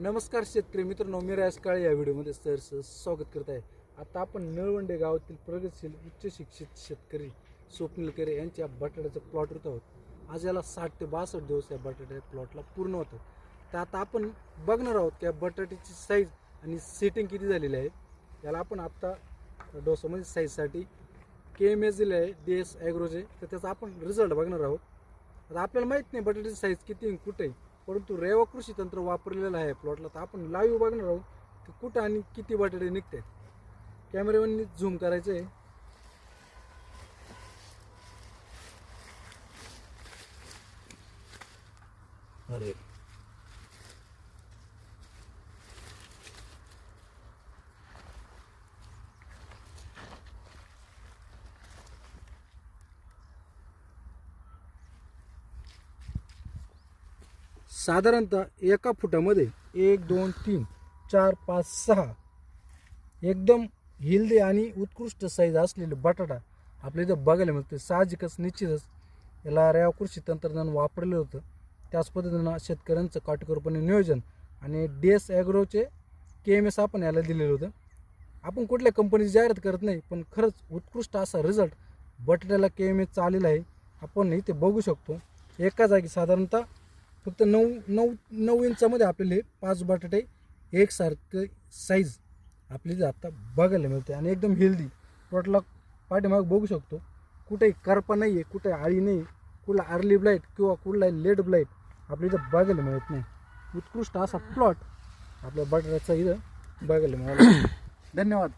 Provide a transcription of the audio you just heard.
नमस्कार शेतकरी मित्रांनो, मी राज काळे या व्हिडिओमध्ये स्वागत करत आहे. आता आपण नळवंडे गावातील प्रगतशील उच्च शिक्षित शेतकरी स्वप्नील केरे यांच्या बटाट्याच्या प्लॉटवर आहोत. आज याला 60 ते 62 दिवस या बटाट्याच्या प्लॉटला पूर्ण होतं. तर आता आपण बघणार आहोत की या बटाट्याची साईज आणि सेटिंग किती झालेली आहे. याला आपण आत्ता डोसामध्ये साईजसाठी KMS दिले आहे DS ॲग्रोचे, तर त्याचा आपण रिझल्ट बघणार आहोत. आता आपल्याला माहीत नाही बटाट्याची साईज किती आणि कुठे आहे, परंतु रेवा कृषी तंत्र वापरलेलं आहे प्लॉटला. तर आपण लाईव्ह बघणार आहोत की कुठं आणि किती बटाटे निघत आहेत. कॅमेरामॅननी झूम करायचं आहे. अरे साधारणतः एका फुटामध्ये 1 2 3 4 5 6 एकदम हेल्दी आणि उत्कृष्ट साईज असलेले बटाटा आपल्या इथं बघायला मिळते. साहजिकच निश्चितच याला रेवा कृषी तंत्रज्ञान वापरलं होतं. त्याच पद्धतीनं शेतकऱ्यांचं काटेकोरपणे नियोजन आणि DS ॲग्रोचे KMS आपण याला दिलेलं होतं. आपण कुठल्या कंपनीची जाहिरात करत नाही, पण खरंच उत्कृष्ट असा रिझल्ट बटाट्याला KMS आलेला आहे. आपण इथे बघू शकतो एका जागी साधारणतः फक्त 9 इंचामध्ये आपल्याला 5 बटाटे एकसारखं साईज आपल्याला आता बघायला मिळते आणि एकदम हेल्दी. प्लॉटला पाठीमाग बघू शकतो कुठेही करपा नाही आहे, कुठे आळी नाही, कुठला अर्ली ब्लाईट किंवा कुठला लेट ब्लाईट आपल्या इथं बघायला मिळत नाही. उत्कृष्ट असा प्लॉट आपल्या बटाट्याचा इथं बघायला मिळाला. धन्यवाद.